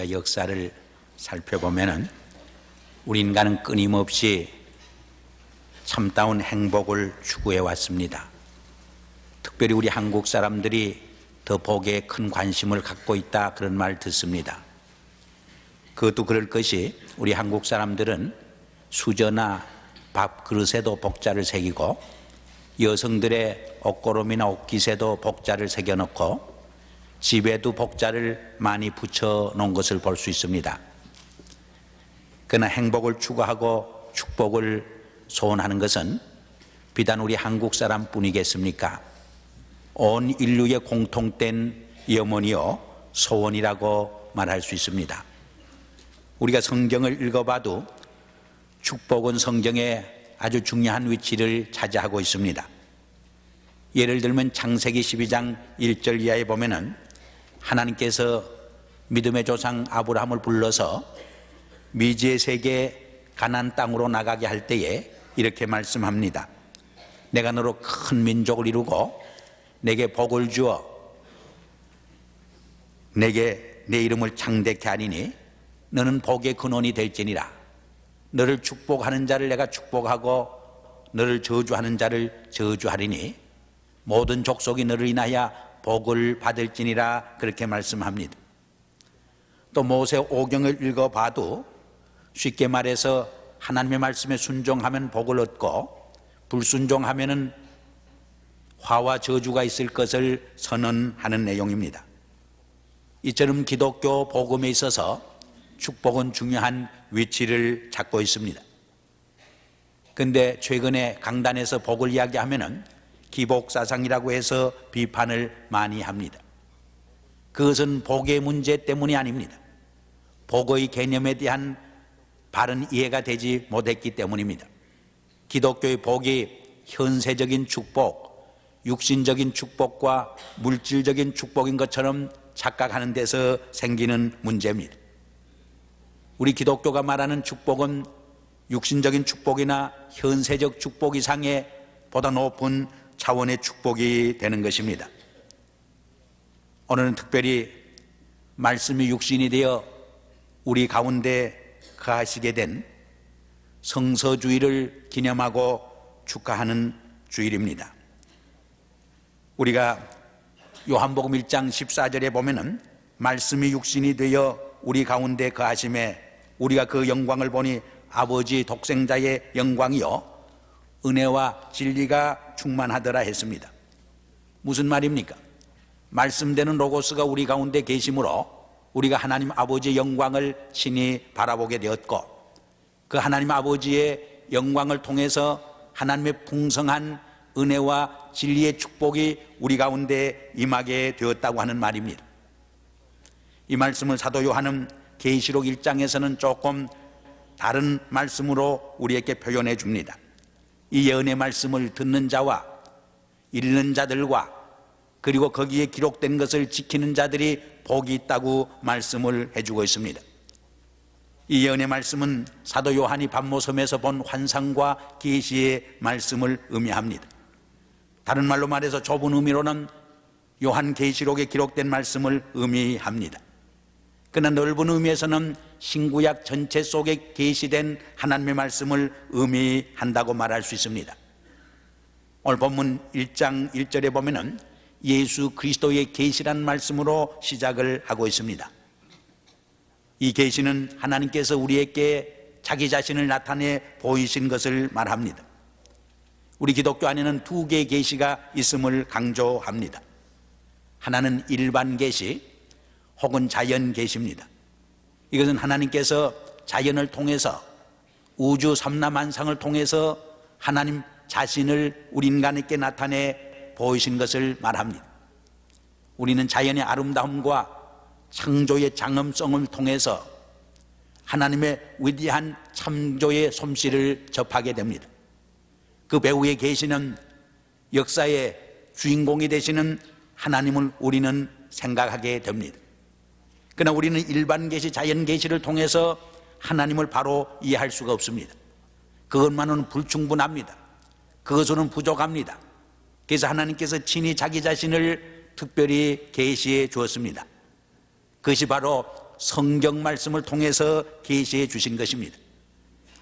우리가 역사를 살펴보면은 우리 인간은 끊임없이 참다운 행복을 추구해 왔습니다. 특별히 우리 한국 사람들이 더 복에 큰 관심을 갖고 있다, 그런 말 듣습니다. 그것도 그럴 것이, 우리 한국 사람들은 수저나 밥 그릇에도 복자를 새기고 여성들의 옷고름이나 옷깃에도 복자를 새겨놓고 집에도 복자를 많이 붙여 놓은 것을 볼 수 있습니다. 그러나 행복을 추구하고 축복을 소원하는 것은 비단 우리 한국 사람뿐이겠습니까? 온 인류의 공통된 염원이요 소원이라고 말할 수 있습니다. 우리가 성경을 읽어봐도 축복은 성경에 아주 중요한 위치를 차지하고 있습니다. 예를 들면 창세기 12장 1절 이하에 보면은 하나님께서 믿음의 조상 아브라함을 불러서 미지의 세계 가나안 땅으로 나가게 할 때에 이렇게 말씀합니다. 내가 너로 큰 민족을 이루고 내게 복을 주어 내게 내 이름을 창대케 하리니 너는 복의 근원이 될지니라. 너를 축복하는 자를 내가 축복하고 너를 저주하는 자를 저주하리니 모든 족속이 너를 인하여 복을 받을지니라, 그렇게 말씀합니다. 또 모세 오경을 읽어봐도 쉽게 말해서 하나님의 말씀에 순종하면 복을 얻고 불순종하면은 화와 저주가 있을 것을 선언하는 내용입니다. 이처럼 기독교 복음에 있어서 축복은 중요한 위치를 찾고 있습니다. 그런데 최근에 강단에서 복을 이야기하면은 기복사상이라고 해서 비판을 많이 합니다. 그것은 복의 문제 때문이 아닙니다. 복의 개념에 대한 바른 이해가 되지 못했기 때문입니다. 기독교의 복이 현세적인 축복, 육신적인 축복과 물질적인 축복인 것처럼 착각하는 데서 생기는 문제입니다. 우리 기독교가 말하는 축복은 육신적인 축복이나 현세적 축복 이상의 보다 높은 차원의 축복이 되는 것입니다. 오늘은 특별히 말씀이 육신이 되어 우리 가운데 거하시게 된 성서주일을 기념하고 축하하는 주일입니다. 우리가 요한복음 1장 14절에 보면은 말씀이 육신이 되어 우리 가운데 거하심에 우리가 그 영광을 보니 아버지 독생자의 영광이요 은혜와 진리가 충만하더라 했습니다. 무슨 말입니까? 말씀되는 로고스가 우리 가운데 계심으로 우리가 하나님 아버지의 영광을 친히 바라보게 되었고, 그 하나님 아버지의 영광을 통해서 하나님의 풍성한 은혜와 진리의 축복이 우리 가운데 임하게 되었다고 하는 말입니다. 이 말씀을 사도 요한은 계시록 1장에서는 조금 다른 말씀으로 우리에게 표현해 줍니다. 이 예언의 말씀을 듣는 자와 읽는 자들과 그리고 거기에 기록된 것을 지키는 자들이 복이 있다고 말씀을 해주고 있습니다. 이 예언의 말씀은 사도 요한이 patmos섬에서 본 환상과 계시의 말씀을 의미합니다. 다른 말로 말해서 좁은 의미로는 요한 계시록에 기록된 말씀을 의미합니다. 그러나 넓은 의미에서는 신구약 전체 속에 계시된 하나님의 말씀을 의미한다고 말할 수 있습니다. 오늘 본문 1장 1절에 보면은 예수 그리스도의 계시란 말씀으로 시작을 하고 있습니다. 이 계시는 하나님께서 우리에게 자기 자신을 나타내 보이신 것을 말합니다. 우리 기독교 안에는 두 개의 계시가 있음을 강조합니다. 하나는 일반 계시 혹은 자연 계시입니다. 이것은 하나님께서 자연을 통해서 우주 삼라만상을 통해서 하나님 자신을 우리 인간에게 나타내 보이신 것을 말합니다. 우리는 자연의 아름다움과 창조의 장엄성을 통해서 하나님의 위대한 창조의 솜씨를 접하게 됩니다. 그 배후에 계시는 역사의 주인공이 되시는 하나님을 우리는 생각하게 됩니다. 그러나 우리는 일반 계시, 자연 계시를 통해서 하나님을 바로 이해할 수가 없습니다. 그것만은 불충분합니다. 그것으로는 부족합니다. 그래서 하나님께서 친히 자기 자신을 특별히 계시해 주었습니다. 그것이 바로 성경 말씀을 통해서 계시해 주신 것입니다.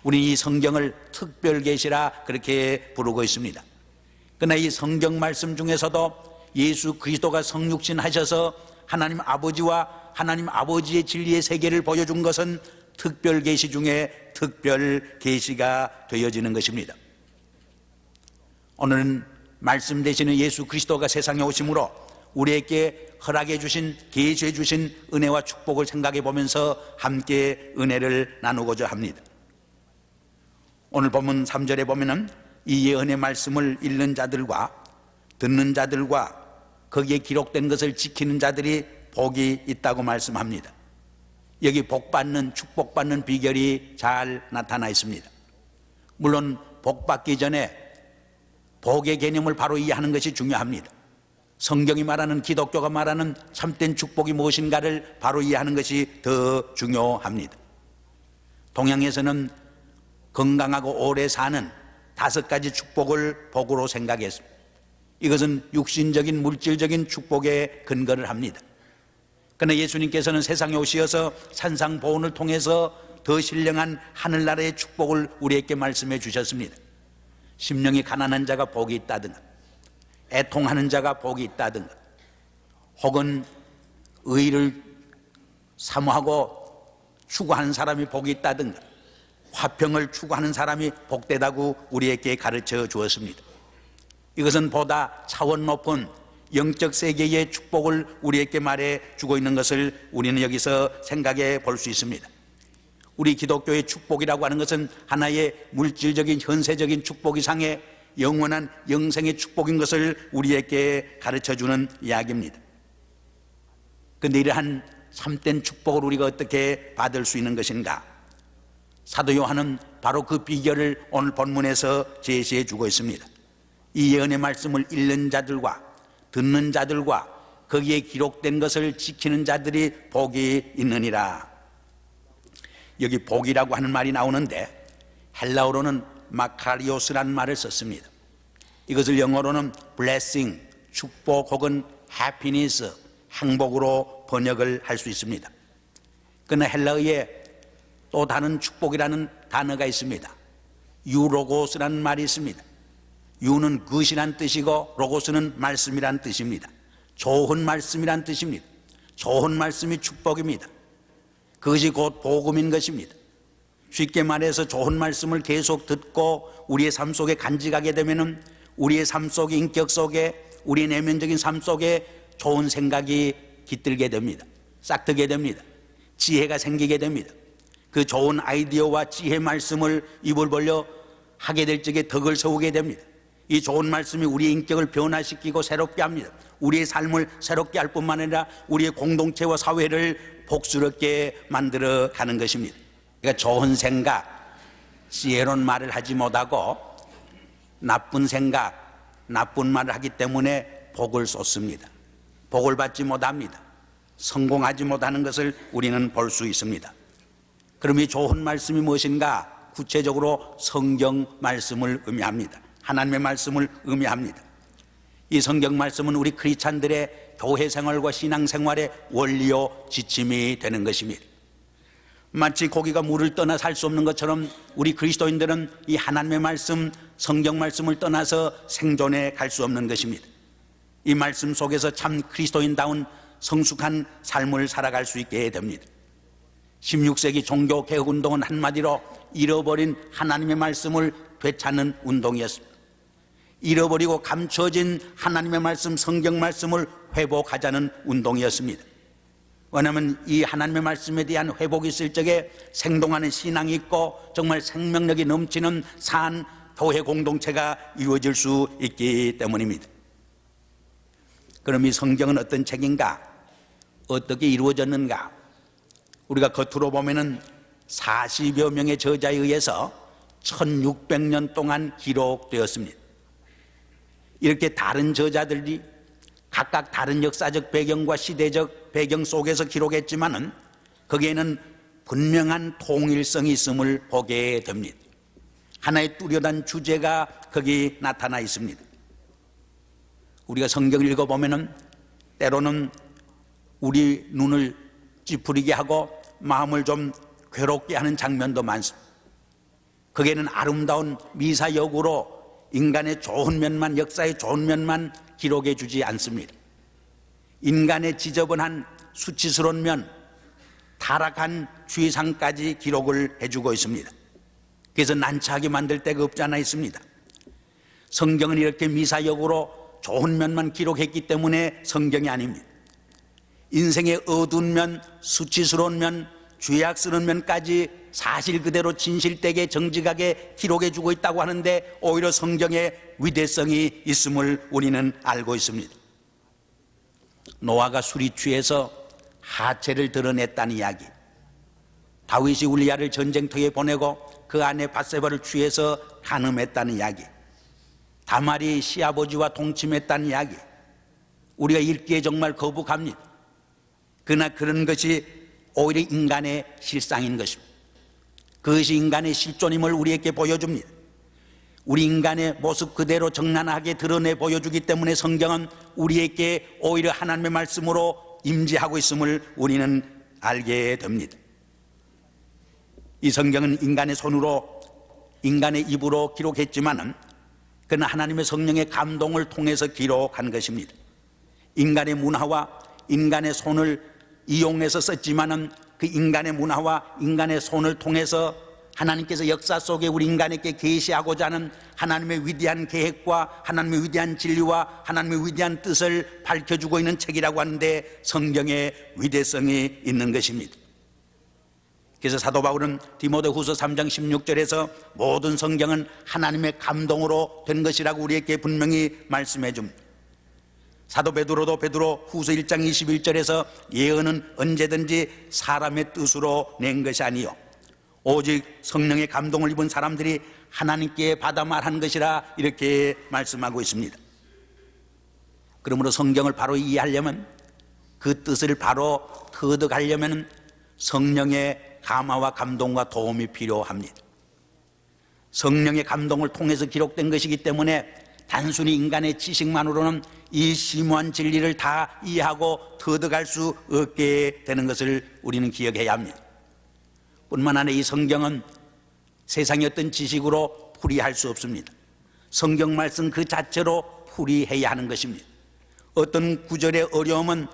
우리는 이 성경을 특별 계시라 그렇게 부르고 있습니다. 그러나 이 성경 말씀 중에서도 예수 그리스도가 성육신 하셔서 하나님 아버지와 하나님 아버지의 진리의 세계를 보여준 것은 특별 계시 중에 특별 계시가 되어지는 것입니다. 오늘은 말씀 되시는 예수 그리스도가 세상에 오심으로 우리에게 허락해 주신, 계시해 주신 은혜와 축복을 생각해 보면서 함께 은혜를 나누고자 합니다. 오늘 본문 3절에 보면은 이 예언의 말씀을 읽는 자들과 듣는 자들과 거기에 기록된 것을 지키는 자들이 복이 있다고 말씀합니다. 여기 복받는, 축복받는 비결이 잘 나타나 있습니다. 물론 복받기 전에 복의 개념을 바로 이해하는 것이 중요합니다. 성경이 말하는, 기독교가 말하는 참된 축복이 무엇인가를 바로 이해하는 것이 더 중요합니다. 동양에서는 건강하고 오래 사는 5가지 축복을 복으로 생각했습니다. 이것은 육신적인 물질적인 축복에 근거를 합니다. 그러나 예수님께서는 세상에 오시어서 산상보훈을 통해서 더 신령한 하늘나라의 축복을 우리에게 말씀해 주셨습니다. 심령이 가난한 자가 복이 있다든가, 애통하는 자가 복이 있다든가, 혹은 의를 사모하고 추구하는 사람이 복이 있다든가, 화평을 추구하는 사람이 복되다고 우리에게 가르쳐 주었습니다. 이것은 보다 차원 높은 영적 세계의 축복을 우리에게 말해 주고 있는 것을 우리는 여기서 생각해 볼 수 있습니다. 우리 기독교의 축복이라고 하는 것은 하나의 물질적인 현세적인 축복 이상의 영원한 영생의 축복인 것을 우리에게 가르쳐 주는 이야기입니다. 그런데 이러한 참된 축복을 우리가 어떻게 받을 수 있는 것인가? 사도 요한은 바로 그 비결을 오늘 본문에서 제시해 주고 있습니다. 이 예언의 말씀을 읽는 자들과 듣는 자들과 거기에 기록된 것을 지키는 자들이 복이 있느니라. 여기 복이라고 하는 말이 나오는데 헬라어로는 마카리오스라는 말을 썼습니다. 이것을 영어로는 blessing, 축복 혹은 happiness, 행복으로 번역을 할 수 있습니다. 그러나 헬라어에 또 다른 축복이라는 단어가 있습니다. 유로고스라는 말이 있습니다. 유는 것이란 뜻이고 로고스는 말씀이란 뜻입니다. 좋은 말씀이란 뜻입니다. 좋은 말씀이 축복입니다. 그것이 곧 복음인 것입니다. 쉽게 말해서 좋은 말씀을 계속 듣고 우리의 삶 속에 간직하게 되면은 우리의 삶 속에, 인격 속에, 우리의 내면적인 삶 속에 좋은 생각이 깃들게 됩니다. 싹트게 됩니다. 지혜가 생기게 됩니다. 그 좋은 아이디어와 지혜 말씀을 입을 벌려 하게 될 적에 덕을 세우게 됩니다. 이 좋은 말씀이 우리의 인격을 변화시키고 새롭게 합니다. 우리의 삶을 새롭게 할 뿐만 아니라 우리의 공동체와 사회를 복스럽게 만들어 가는 것입니다. 그러니까 좋은 생각, 지혜로운 말을 하지 못하고 나쁜 생각, 나쁜 말을 하기 때문에 복을 쏟습니다. 복을 받지 못합니다. 성공하지 못하는 것을 우리는 볼 수 있습니다. 그럼 이 좋은 말씀이 무엇인가? 구체적으로 성경 말씀을 의미합니다. 하나님의 말씀을 의미합니다. 이 성경 말씀은 우리 크리스찬들의 교회 생활과 신앙 생활의 원리요 지침이 되는 것입니다. 마치 고기가 물을 떠나 살 수 없는 것처럼 우리 그리스도인들은 이 하나님의 말씀, 성경 말씀을 떠나서 생존해 갈 수 없는 것입니다. 이 말씀 속에서 참 그리스도인다운 성숙한 삶을 살아갈 수 있게 됩니다. 16세기 종교 개혁 운동은 한마디로 잃어버린 하나님의 말씀을 되찾는 운동이었습니다. 잃어버리고 감춰진 하나님의 말씀, 성경 말씀을 회복하자는 운동이었습니다. 왜냐하면 이 하나님의 말씀에 대한 회복이 있을 적에 생동하는 신앙이 있고 정말 생명력이 넘치는 산 교회 공동체가 이루어질 수 있기 때문입니다. 그럼 이 성경은 어떤 책인가? 어떻게 이루어졌는가? 우리가 겉으로 보면은 40여 명의 저자에 의해서 1600년 동안 기록되었습니다. 이렇게 다른 저자들이 각각 다른 역사적 배경과 시대적 배경 속에서 기록했지만은 거기에는 분명한 통일성이 있음을 보게 됩니다. 하나의 뚜렷한 주제가 거기 나타나 있습니다. 우리가 성경을 읽어보면은 때로는 우리 눈을 찌푸리게 하고 마음을 좀 괴롭게 하는 장면도 많습니다. 거기에는 아름다운 미사역으로 인간의 좋은 면만, 역사의 좋은 면만 기록해 주지 않습니다. 인간의 지저분한 수치스러운 면, 타락한 죄상까지 기록을 해주고 있습니다. 그래서 난처하게 만들 데가 없지 않아 있습니다. 성경은 이렇게 미사역으로 좋은 면만 기록했기 때문에 성경이 아닙니다. 인생의 어두운 면, 수치스러운 면, 죄악스러운 면까지 사실 그대로 진실되게 정직하게 기록해 주고 있다고 하는데 오히려 성경의 위대성이 있음을 우리는 알고 있습니다. 노아가 술이 취해서 하체를 드러냈다는 이야기, 다윗이 울리야를 전쟁터에 보내고 그 아내 밧세바를 취해서 간음했다는 이야기, 다말이 시아버지와 동침했다는 이야기, 우리가 읽기에 정말 거북합니다. 그러나 그런 것이 오히려 인간의 실상인 것입니다. 그것이 인간의 실존임을 우리에게 보여줍니다. 우리 인간의 모습 그대로 정난하게 드러내 보여주기 때문에 성경은 우리에게 오히려 하나님의 말씀으로 임재하고 있음을 우리는 알게 됩니다. 이 성경은 인간의 손으로, 인간의 입으로 기록했지만은 그는 하나님의 성령의 감동을 통해서 기록한 것입니다. 인간의 문화와 인간의 손을 이용해서 썼지만은 그 인간의 문화와 인간의 손을 통해서 하나님께서 역사 속에 우리 인간에게 계시하고자 하는 하나님의 위대한 계획과 하나님의 위대한 진리와 하나님의 위대한 뜻을 밝혀주고 있는 책이라고 하는데 성경의 위대성이 있는 것입니다. 그래서 사도 바울은 디모데후서 3장 16절에서 모든 성경은 하나님의 감동으로 된 것이라고 우리에게 분명히 말씀해 줍니다. 사도 베드로도 베드로후서 1장 21절에서 예언은 언제든지 사람의 뜻으로 낸 것이 아니요 오직 성령의 감동을 입은 사람들이 하나님께 받아 말한 것이라 이렇게 말씀하고 있습니다. 그러므로 성경을 바로 이해하려면, 그 뜻을 바로 터득하려면 성령의 감화와 감동과 도움이 필요합니다. 성령의 감동을 통해서 기록된 것이기 때문에 단순히 인간의 지식만으로는 이 심오한 진리를 다 이해하고 터득할 수 없게 되는 것을 우리는 기억해야 합니다. 뿐만 아니라 이 성경은 세상의 어떤 지식으로 풀이할 수 없습니다. 성경 말씀 그 자체로 풀이해야 하는 것입니다. 어떤 구절의 어려움은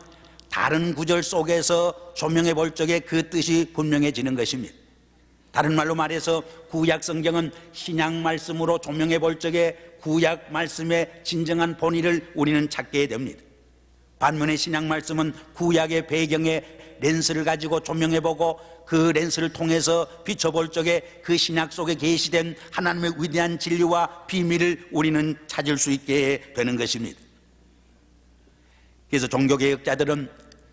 다른 구절 속에서 조명해 볼 적에 그 뜻이 분명해지는 것입니다. 다른 말로 말해서 구약 성경은 신약 말씀으로 조명해 볼 적에 구약 말씀의 진정한 본의를 우리는 찾게 됩니다. 반면에 신약 말씀은 구약의 배경에 렌스를 가지고 조명해 보고 그 렌스를 통해서 비춰볼 적에 그 신약 속에 계시된 하나님의 위대한 진리와 비밀을 우리는 찾을 수 있게 되는 것입니다. 그래서 종교개혁자들은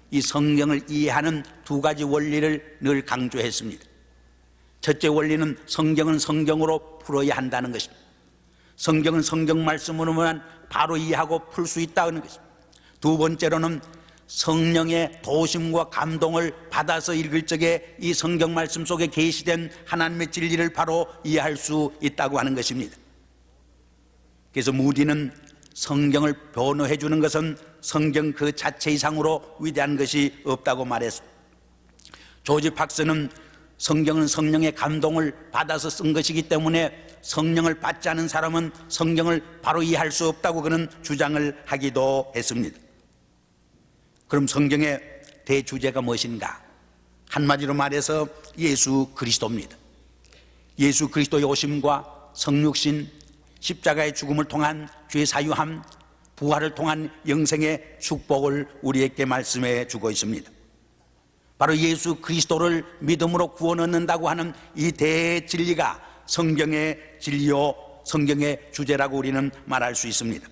이 성경을 이해하는 두 가지 원리를 늘 강조했습니다. 첫째 원리는 성경은 성경으로 풀어야 한다는 것입니다. 성경은 성경 말씀으로만 바로 이해하고 풀 수 있다는 것입니다. 두 번째로는 성령의 도심과 감동을 받아서 읽을 적에 이 성경 말씀 속에 계시된 하나님의 진리를 바로 이해할 수 있다고 하는 것입니다. 그래서 무디는 성경을 변호해 주는 것은 성경 그 자체 이상으로 위대한 것이 없다고 말했습니다. 조지 팍스는 성경은 성령의 감동을 받아서 쓴 것이기 때문에 성령을 받지 않은 사람은 성경을 바로 이해할 수 없다고 그는 주장을 하기도 했습니다. 그럼 성경의 대주제가 무엇인가? 한마디로 말해서 예수 그리스도입니다. 예수 그리스도의 오심과 성육신, 십자가의 죽음을 통한 죄 사유함, 부활을 통한 영생의 축복을 우리에게 말씀해 주고 있습니다. 바로 예수 그리스도를 믿음으로 구원 얻는다고 하는 이 대진리가 성경의 진리요, 성경의 주제라고 우리는 말할 수 있습니다.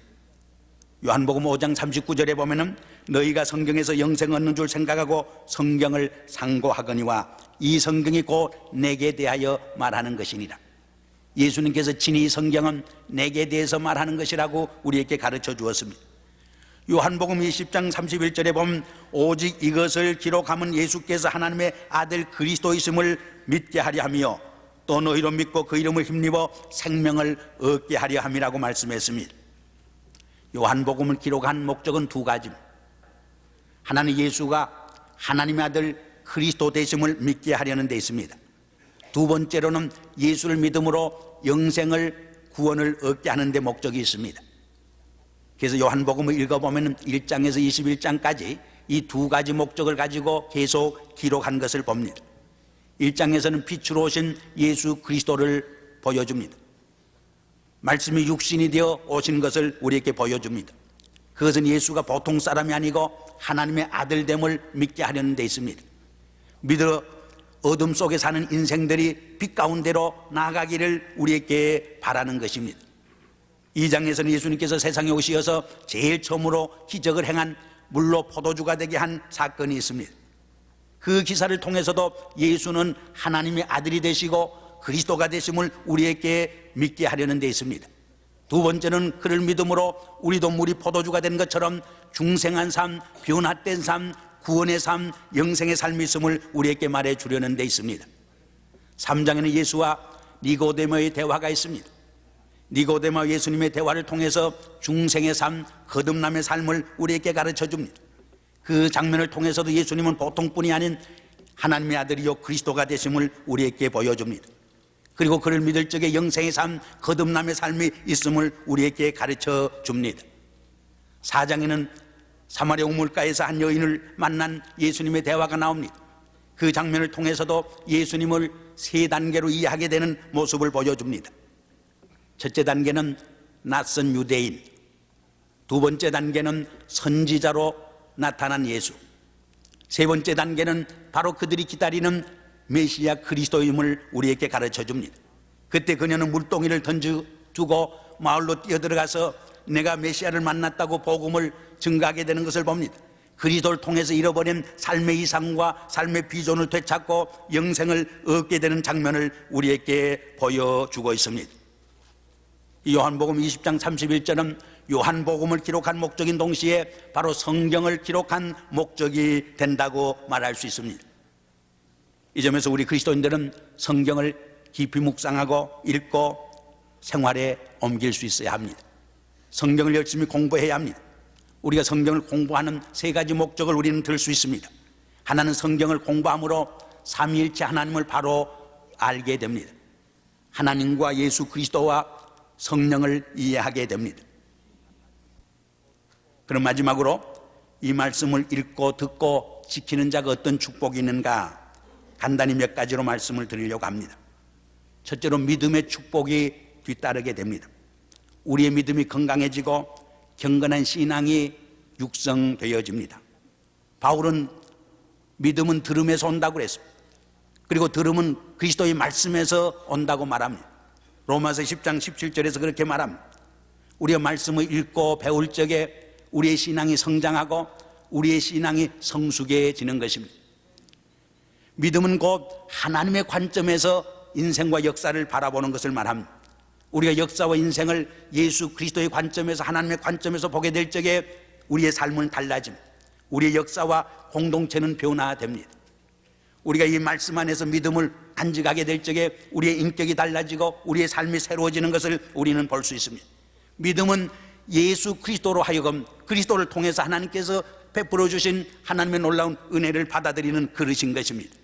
요한복음 5장 39절에 보면은 너희가 성경에서 영생 얻는 줄 생각하고 성경을 상고하거니와 이 성경이 곧 내게 대하여 말하는 것이니라. 예수님께서 친히 이 성경은 내게 대해서 말하는 것이라고 우리에게 가르쳐 주었습니다. 요한복음 20장 31절에 보면 오직 이것을 기록함은 예수께서 하나님의 아들 그리스도이심을 믿게 하려 하며 또 너희로 믿고 그 이름을 힘입어 생명을 얻게 하려 함이라고 말씀했습니다. 요한복음을 기록한 목적은 두 가지입니다. 하나는 예수가 하나님의 아들 그리스도 되심을 믿게 하려는 데 있습니다. 두 번째로는 예수를 믿음으로 영생을 구원을 얻게 하는 데 목적이 있습니다. 그래서 요한복음을 읽어보면 1장에서 21장까지 이 두 가지 목적을 가지고 계속 기록한 것을 봅니다. 1장에서는 빛으로 오신 예수 그리스도를 보여줍니다. 말씀이 육신이 되어 오신 것을 우리에게 보여줍니다. 그것은 예수가 보통 사람이 아니고 하나님의 아들됨을 믿게 하려는 데 있습니다. 믿어 어둠 속에 사는 인생들이 빛 가운데로 나아가기를 우리에게 바라는 것입니다. 2장에서는 예수님께서 세상에 오시어서 제일 처음으로 기적을 행한 물로 포도주가 되게 한 사건이 있습니다. 그 기사를 통해서도 예수는 하나님의 아들이 되시고 그리스도가 되심을 우리에게 믿게 하려는 데 있습니다. 두 번째는 그를 믿음으로 우리도 물이 포도주가 된 것처럼 중생한 삶, 변화된 삶, 구원의 삶, 영생의 삶이 있음을 우리에게 말해 주려는 데 있습니다. 3장에는 예수와 니고데모의 대화가 있습니다. 니고데모와 예수님의 대화를 통해서 중생의 삶, 거듭남의 삶을 우리에게 가르쳐 줍니다. 그 장면을 통해서도 예수님은 보통뿐이 아닌 하나님의 아들이요 그리스도가 되심을 우리에게 보여줍니다. 그리고 그를 믿을 적에 영생의 삶, 거듭남의 삶이 있음을 우리에게 가르쳐 줍니다. 4장에는 사마리아 우물가에서 한 여인을 만난 예수님의 대화가 나옵니다. 그 장면을 통해서도 예수님을 세 단계로 이해하게 되는 모습을 보여줍니다. 첫째 단계는 낯선 유대인, 두 번째 단계는 선지자로 나타난 예수, 세 번째 단계는 바로 그들이 기다리는 메시아 그리스도임을 우리에게 가르쳐 줍니다. 그때 그녀는 물동이를 던져주고 마을로 뛰어들어가서 내가 메시아를 만났다고 복음을 증거하게 되는 것을 봅니다. 그리스도를 통해서 잃어버린 삶의 이상과 삶의 비전을 되찾고 영생을 얻게 되는 장면을 우리에게 보여주고 있습니다. 이 요한복음 20장 31절은 요한복음을 기록한 목적인 동시에 바로 성경을 기록한 목적이 된다고 말할 수 있습니다. 이 점에서 우리 그리스도인들은 성경을 깊이 묵상하고 읽고 생활에 옮길 수 있어야 합니다. 성경을 열심히 공부해야 합니다. 우리가 성경을 공부하는 세 가지 목적을 우리는 들 수 있습니다. 하나는 성경을 공부함으로 삼위일체 하나님을 바로 알게 됩니다. 하나님과 예수 그리스도와 성령을 이해하게 됩니다. 그럼 마지막으로 이 말씀을 읽고 듣고 지키는 자가 어떤 축복이 있는가 간단히 몇 가지로 말씀을 드리려고 합니다. 첫째로 믿음의 축복이 뒤따르게 됩니다. 우리의 믿음이 건강해지고 경건한 신앙이 육성되어집니다. 바울은 믿음은 들음에서 온다고 그랬습니다. 그리고 들음은 그리스도의 말씀에서 온다고 말합니다. 로마서 10장 17절에서 그렇게 말합니다. 우리가 말씀을 읽고 배울 적에 우리의 신앙이 성장하고 우리의 신앙이 성숙해지는 것입니다. 믿음은 곧 하나님의 관점에서 인생과 역사를 바라보는 것을 말합니다. 우리가 역사와 인생을 예수 그리스도의 관점에서 하나님의 관점에서 보게 될 적에 우리의 삶은 달라집니다. 우리의 역사와 공동체는 변화됩니다. 우리가 이 말씀 안에서 믿음을 간직하게 될 적에 우리의 인격이 달라지고 우리의 삶이 새로워지는 것을 우리는 볼 수 있습니다. 믿음은 예수 그리스도로 하여금 그리스도를 통해서 하나님께서 베풀어 주신 하나님의 놀라운 은혜를 받아들이는 그릇인 것입니다.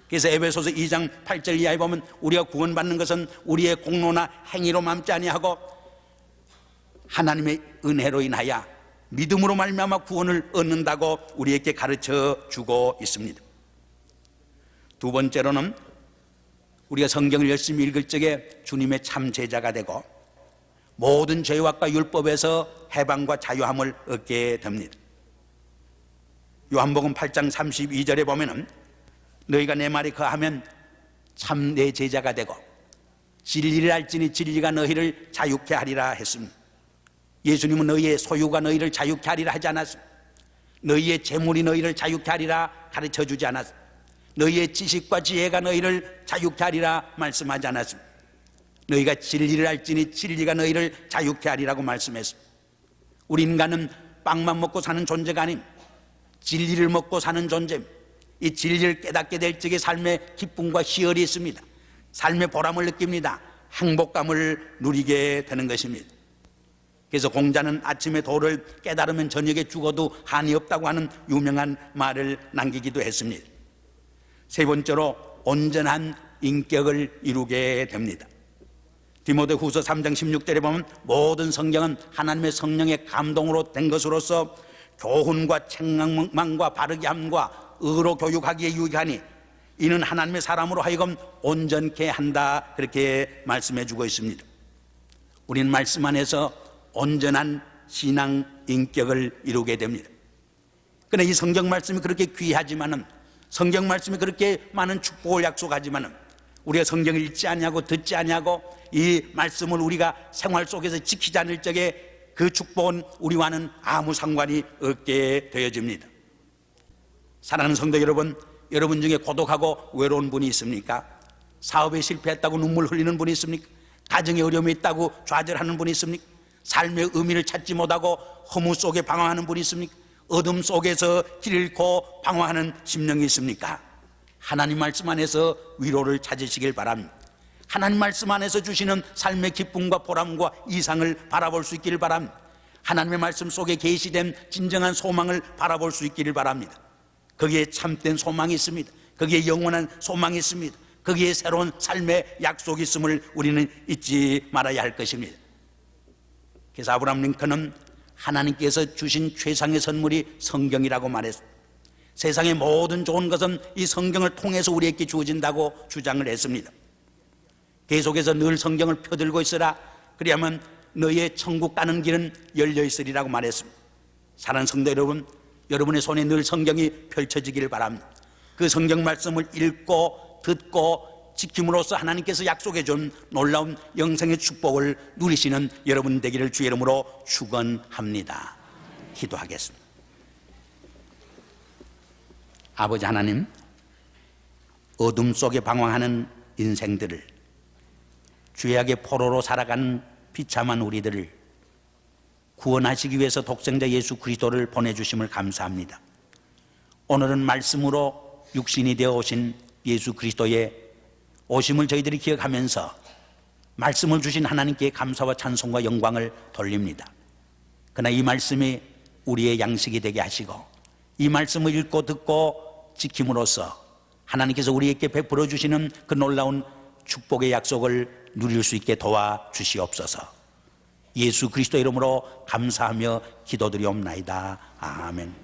그래서 에베소서 2장 8절 이하에 보면 우리가 구원받는 것은 우리의 공로나 행위로 맘지 아니하고 하나님의 은혜로 인하여 믿음으로 말미암아 구원을 얻는다고 우리에게 가르쳐 주고 있습니다. 두 번째로는 우리가 성경을 열심히 읽을 적에 주님의 참 제자가 되고 모든 죄악과 율법에서 해방과 자유함을 얻게 됩니다. 요한복음 8장 32절에 보면은 너희가 내 말에 거하면 참 내 제자가 되고 진리를 알지니 진리가 너희를 자유케 하리라 했습니다. 예수님은 너희의 소유가 너희를 자유케 하리라 하지 않았습니다. 너희의 재물이 너희를 자유케 하리라 가르쳐 주지 않았습니다. 너희의 지식과 지혜가 너희를 자유케 하리라 말씀하지 않았습니다. 너희가 진리를 알지니 진리가 너희를 자유케 하리라고 말씀했습니다. 우리 인간은 빵만 먹고 사는 존재가 아닙니다. 진리를 먹고 사는 존재입니다. 이 진리를 깨닫게 될 적에 삶의 기쁨과 희열이 있습니다. 삶의 보람을 느낍니다. 행복감을 누리게 되는 것입니다. 그래서 공자는 아침에 도를 깨달으면 저녁에 죽어도 한이 없다고 하는 유명한 말을 남기기도 했습니다. 세 번째로 온전한 인격을 이루게 됩니다. 디모데후서 3장 16절에 보면 모든 성경은 하나님의 성령의 감동으로 된 것으로서 교훈과 책망과 바르게 함과 의로 교육하기에 유익하니 이는 하나님의 사람으로 하여금 온전케 한다, 그렇게 말씀해 주고 있습니다. 우리는 말씀 안에서 온전한 신앙 인격을 이루게 됩니다. 그러나 이 성경 말씀이 그렇게 귀하지만은, 성경 말씀이 그렇게 많은 축복을 약속하지만은 우리가 성경을 읽지 아니하고 듣지 아니하고 이 말씀을 우리가 생활 속에서 지키지 않을 적에 그 축복은 우리와는 아무 상관이 없게 되어집니다. 사랑하는 성도 여러분, 여러분 중에 고독하고 외로운 분이 있습니까? 사업에 실패했다고 눈물 흘리는 분이 있습니까? 가정에 어려움이 있다고 좌절하는 분이 있습니까? 삶의 의미를 찾지 못하고 허무 속에 방황하는 분이 있습니까? 어둠 속에서 길 잃고 방황하는 심령이 있습니까? 하나님 말씀 안에서 위로를 찾으시길 바랍니다. 하나님 말씀 안에서 주시는 삶의 기쁨과 보람과 이상을 바라볼 수 있기를 바랍니다. 하나님의 말씀 속에 계시된 진정한 소망을 바라볼 수 있기를 바랍니다. 거기에 참된 소망이 있습니다. 거기에 영원한 소망이 있습니다. 거기에 새로운 삶의 약속이 있음을 우리는 잊지 말아야 할 것입니다. 그래서 아브라함 링컨은 하나님께서 주신 최상의 선물이 성경이라고 말했습니다. 세상의 모든 좋은 것은 이 성경을 통해서 우리에게 주어진다고 주장을 했습니다. 계속해서 늘 성경을 펴들고 있으라, 그리하면 너의 천국 가는 길은 열려 있으리라고 말했습니다. 사랑하는 성도 여러분, 여러분의 손에 늘 성경이 펼쳐지기를 바랍니다. 그 성경 말씀을 읽고 듣고 지킴으로써 하나님께서 약속해 준 놀라운 영생의 축복을 누리시는 여러분 되기를 주의 이름으로 축원합니다. 기도하겠습니다. 아버지 하나님, 어둠 속에 방황하는 인생들을, 죄악의 포로로 살아가는 비참한 우리들을 구원하시기 위해서 독생자 예수 그리스도를 보내주심을 감사합니다. 오늘은 말씀으로 육신이 되어 오신 예수 그리스도의 오심을 저희들이 기억하면서 말씀을 주신 하나님께 감사와 찬송과 영광을 돌립니다. 그러나 이 말씀이 우리의 양식이 되게 하시고 이 말씀을 읽고 듣고 지킴으로써 하나님께서 우리에게 베풀어 주시는 그 놀라운 축복의 약속을 누릴 수 있게 도와주시옵소서. 예수 그리스도 이름으로 감사하며 기도드리옵나이다. 아멘.